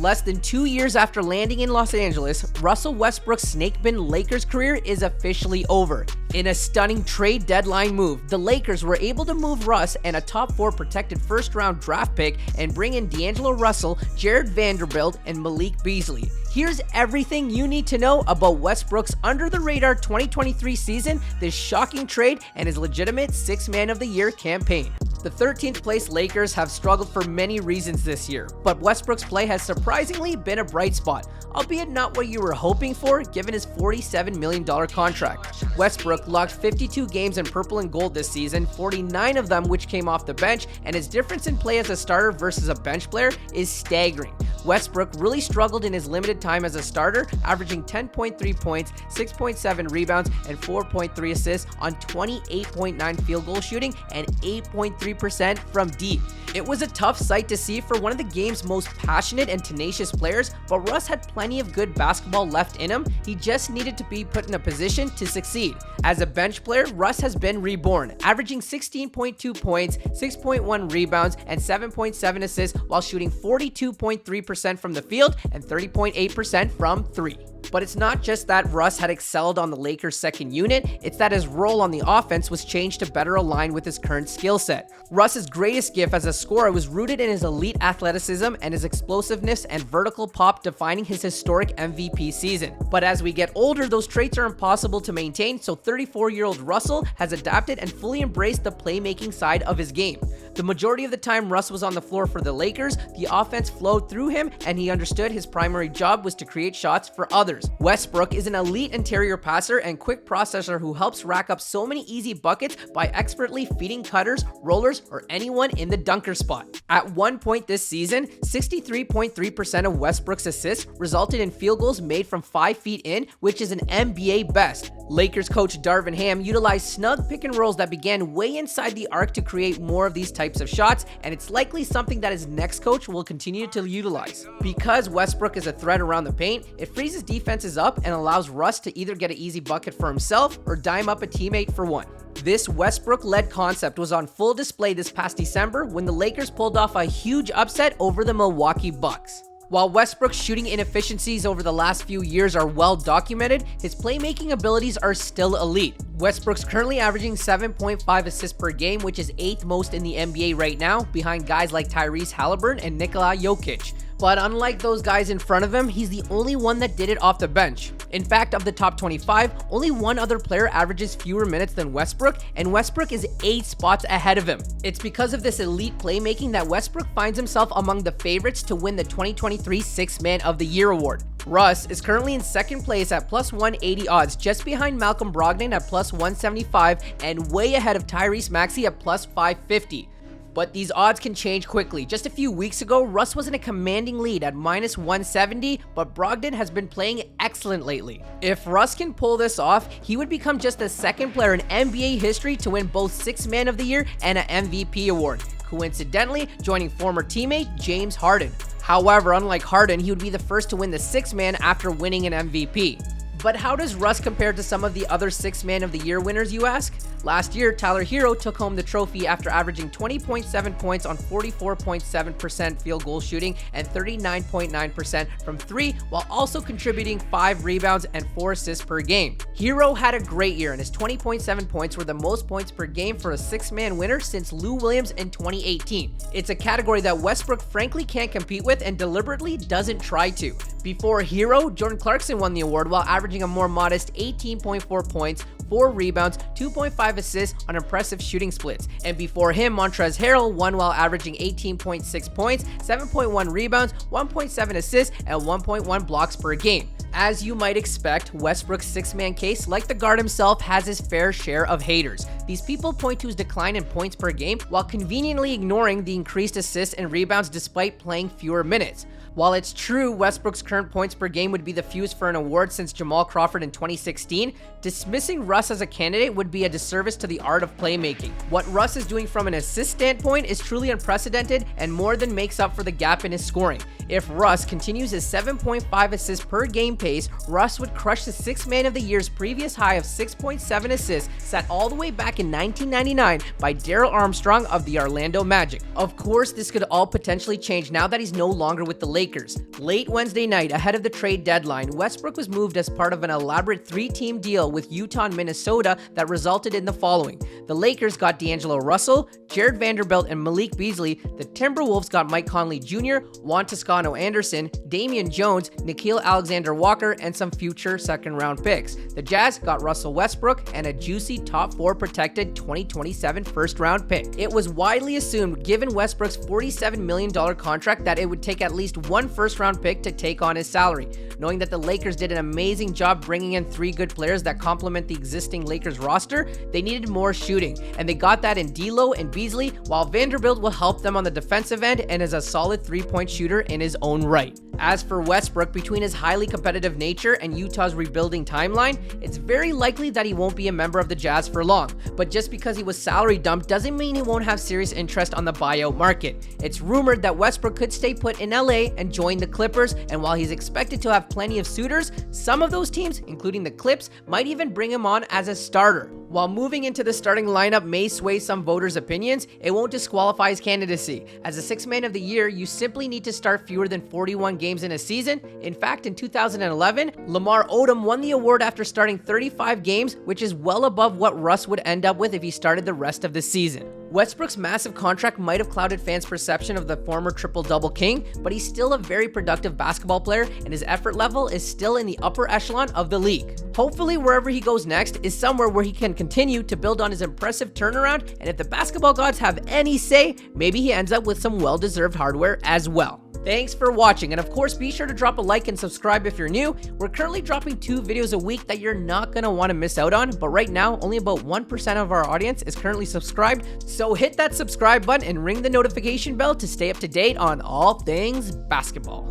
Less than 2 years after landing in Los Angeles, Russell Westbrook's snake-bitten Lakers career is officially over. In a stunning trade deadline move, the Lakers were able to move Russ and a top 4 protected first-round draft pick and bring in D'Angelo Russell, Jared Vanderbilt, and Malik Beasley. Here's everything you need to know about Westbrook's under-the-radar 2023 season, this shocking trade, and his legitimate 6th Man of the Year campaign. The 13th place Lakers have struggled for many reasons this year, but Westbrook's play has surprisingly been a bright spot, albeit not what you were hoping for given his $47 million contract. Westbrook logged 52 games in purple and gold this season, 49 of them which came off the bench, and his difference in play as a starter versus a bench player is staggering. Westbrook really struggled in his limited time as a starter, averaging 10.3 points, 6.7 rebounds, and 4.3 assists on 28.9 field goal shooting and 8.3% from deep. It was a tough sight to see for one of the game's most passionate and tenacious players, but Russ had plenty of good basketball left in him. He just needed to be put in a position to succeed. As a bench player, Russ has been reborn, averaging 16.2 points, 6.1 rebounds, and 7.7 assists while shooting 42.3% from the field and 30.8% from 3. But it's not just that Russ had excelled on the Lakers' second unit, it's that his role on the offense was changed to better align with his current skill set. Russ's greatest gift as a scorer was rooted in his elite athleticism and his explosiveness and vertical pop defining his historic MVP season. But as we get older, those traits are impossible to maintain, so 34-year-old Russell has adapted and fully embraced the playmaking side of his game. The majority of the time Russ was on the floor for the Lakers, the offense flowed through him and he understood his primary job was to create shots for others. Westbrook is an elite interior passer and quick processor who helps rack up so many easy buckets by expertly feeding cutters, rollers, or anyone in the dunker spot. At one point this season, 63.3% of Westbrook's assists resulted in field goals made from 5 feet in, which is an NBA best. Lakers coach Darvin Ham utilized snug pick and rolls that began way inside the arc to create more of these types of shots, and it's likely something that his next coach will continue to utilize. Because Westbrook is a threat around the paint, it frees his defenses up and allows Russ to either get an easy bucket for himself or dime up a teammate for one. This Westbrook-led concept was on full display this past December when the Lakers pulled off a huge upset over the Milwaukee Bucks. While Westbrook's shooting inefficiencies over the last few years are well documented, his playmaking abilities are still elite. Westbrook's currently averaging 7.5 assists per game, which is 8th most in the NBA right now, behind guys like Tyrese Halliburton and Nikola Jokic. But unlike those guys in front of him, he's the only one that did it off the bench. In fact, of the top 25, only one other player averages fewer minutes than Westbrook, and Westbrook is 8 spots ahead of him. It's because of this elite playmaking that Westbrook finds himself among the favorites to win the 2023 6th Man of the Year award. Russ is currently in second place at plus 180 odds, just behind Malcolm Brogdon at plus 175 and way ahead of Tyrese Maxey at plus 550. But these odds can change quickly. Just a few weeks ago, Russ was in a commanding lead at minus 170, but Brogdon has been playing excellent lately. If Russ can pull this off, he would become just the second player in NBA history to win both 6th Man of the Year and an MVP award, coincidentally joining former teammate James Harden. However, unlike Harden, he would be the first to win the 6th Man after winning an MVP. But how does Russ compare to some of the other 6th Man of the Year winners, you ask? Last year, Tyler Hero took home the trophy after averaging 20.7 points on 44.7% field goal shooting and 39.9% from 3, while also contributing 5 rebounds and 4 assists per game. Hero had a great year, and his 20.7 points were the most points per game for a 6th Man winner since Lou Williams in 2018. It's a category that Westbrook frankly can't compete with and deliberately doesn't try to. Before Hero, Jordan Clarkson won the award while averaging a more modest 18.4 points, 4 rebounds, 2.5 assists on impressive shooting splits. And before him, Montrezl Harrell won while averaging 18.6 points, 7.1 rebounds, 1.7 assists, and 1.1 blocks per game. As you might expect, Westbrook's 6th Man case, like the guard himself, has his fair share of haters. These people point to his decline in points per game while conveniently ignoring the increased assists and rebounds despite playing fewer minutes. While it's true Westbrook's current points per game would be the fewest for an award since Jamal Crawford in 2016, dismissing Russ as a candidate would be a disservice to the art of playmaking. What Russ is doing from an assist standpoint is truly unprecedented and more than makes up for the gap in his scoring. If Russ continues his 7.5 assists per game pace, Russ would crush the 6th Man of the Year's previous high of 6.7 assists set all the way back in 1999 by Darrell Armstrong of the Orlando Magic. Of course, this could all potentially change now that he's no longer with the Lakers. Lakers. Late Wednesday night, ahead of the trade deadline, Westbrook was moved as part of an elaborate 3-team deal with Utah and Minnesota that resulted in the following. The Lakers got D'Angelo Russell, Jared Vanderbilt, and Malik Beasley. The Timberwolves got Mike Conley Jr., Juan Toscano Anderson, Damian Jones, Nickeil Alexander-Walker, and some future second-round picks. The Jazz got Russell Westbrook and a juicy top 4 protected 2027 first-round pick. It was widely assumed, given Westbrook's $47 million contract, that it would take at least one first-round pick to take on his salary. Knowing that the Lakers did an amazing job bringing in 3 good players that complement the existing Lakers roster, they needed more shooting, and they got that in D'Lo and Beasley, while Vanderbilt will help them on the defensive end and is a solid 3-point shooter in his own right. As for Westbrook, between his highly competitive nature and Utah's rebuilding timeline, it's very likely that he won't be a member of the Jazz for long, but just because he was salary dumped doesn't mean he won't have serious interest on the buyout market. It's rumored that Westbrook could stay put in LA and join the Clippers, and while he's expected to have plenty of suitors, some of those teams, including the Clips, might even bring him on as a starter. While moving into the starting lineup may sway some voters' opinions, it won't disqualify his candidacy. As a 6th man of the year, you simply need to start fewer than 41 games in a season. In fact, in 2011, Lamar Odom won the award after starting 35 games, which is well above what Russ would end up with if he started the rest of the season. Westbrook's massive contract might have clouded fans' perception of the former triple-double king, but he's still a very productive basketball player, and his effort level is still in the upper echelon of the league. Hopefully, wherever he goes next is somewhere where he can continue to build on his impressive turnaround, and if the basketball gods have any say, maybe he ends up with some well-deserved hardware as well. Thanks for watching, and of course be sure to drop a like and subscribe if you're new. We're currently dropping 2 videos a week that you're not going to want to miss out on, but right now only about 1% of our audience is currently subscribed, so hit that subscribe button and ring the notification bell to stay up to date on all things basketball.